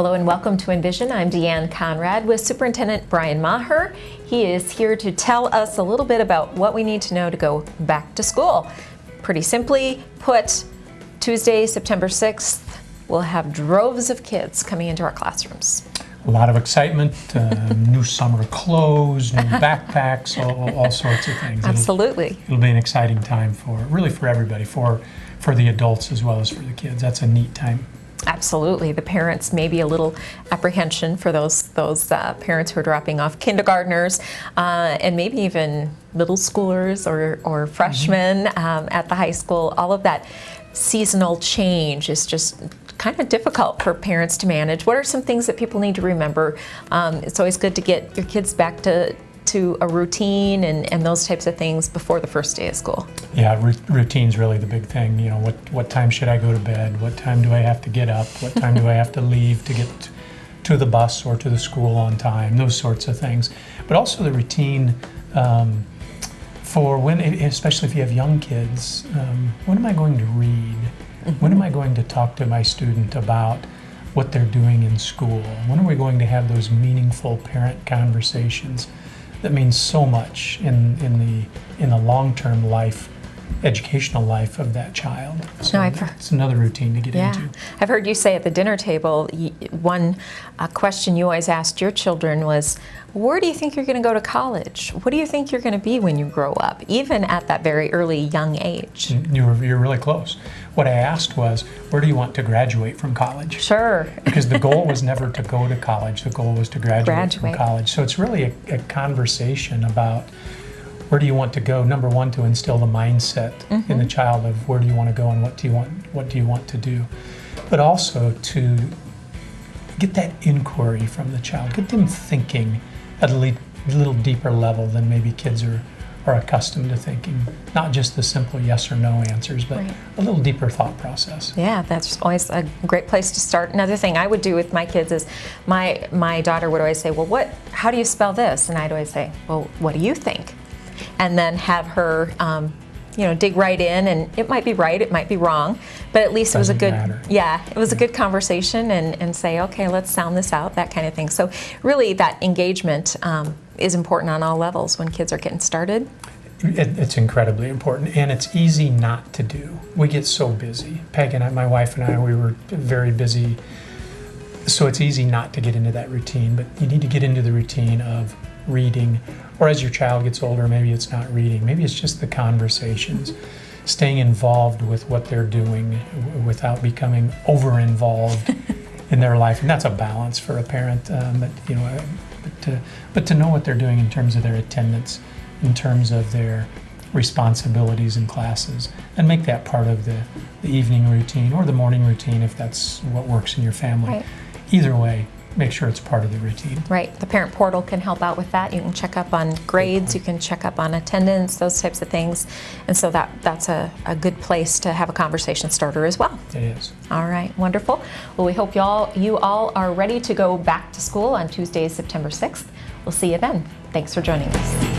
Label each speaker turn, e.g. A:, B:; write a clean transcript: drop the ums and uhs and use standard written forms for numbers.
A: Hello and welcome to Envision. I'm Deanne Conrad with Superintendent Brian Maher. He is here to tell us a little bit about what we need to know to go back to school. Pretty simply put, Tuesday, September 6th, we'll have droves of kids coming into our classrooms.
B: A lot of excitement, new summer clothes, new backpacks, all sorts of things.
A: Absolutely.
B: It'll be an exciting time for everybody, for the adults as well as for the kids. That's a neat time.
A: Absolutely. The parents, maybe a little apprehension for those parents who are dropping off kindergartners and maybe even middle schoolers or freshmen at the high school. All of that seasonal change is just kind of difficult for parents to manage. What are some things that people need to remember? It's always good to get your kids back to a routine and those types of things before the first day of school.
B: Yeah, routine's really the big thing. You know, what time should I go to bed? What time do I have to get up? What time do I have to leave to get to the bus or to the school on time? Those sorts of things. But also the routine for when, especially if you have young kids, when am I going to read? When am I going to talk to my student about what they're doing in school? When are we going to have those meaningful parent conversations that means so much in the long-term life, educational life of that child? So it's another routine to get into.
A: I've heard you say at the dinner table, one question you always asked your children was, where do you think you're going to go to college? What do you think you're going to be when you grow up, even at that very early young age?
B: You're really close. What I asked was, where do you want to graduate from college?
A: Sure.
B: Because the goal was never to go to college. The goal was to graduate from college. So it's really a conversation about where do you want to go. Number one, to instill the mindset in the child of where do you want to go and what do you want to do. But also to get that inquiry from the child, get them thinking at a little deeper level than maybe kids are accustomed to thinking. Not just the simple yes or no answers, but a little deeper thought process.
A: Yeah, that's always a great place to start. Another thing I would do with my kids is my daughter would always say, well, how do you spell this? And I'd always say, well, what do you think? And then have her dig right in, and it might be right, it might be wrong, but at least it was a good a good conversation and say, okay, let's sound this out, that kind of thing. So really that engagement is important on all levels when kids are getting started.
B: It's incredibly important, and it's easy not to do. We get so busy. Peg and I, my wife and I, we were very busy, so it's easy not to get into that routine, but you need to get into the routine of reading, or as your child gets older, maybe it's not reading, maybe it's just the conversations, staying involved with what they're doing without becoming over-involved in their life. And that's a balance for a parent, but to know what they're doing in terms of their attendance, in terms of their responsibilities in classes, and make that part of the evening routine or the morning routine if that's what works in your family.
A: Right.
B: Either way, make sure it's part of the routine.
A: Right. The parent portal can help out with that. You can check up on grades, you can check up on attendance, those types of things. And so that's a good place to have a conversation starter as well.
B: It is.
A: All right, wonderful. Well, we hope you all are ready to go back to school on Tuesday, September 6th. We'll see you then. Thanks for joining us.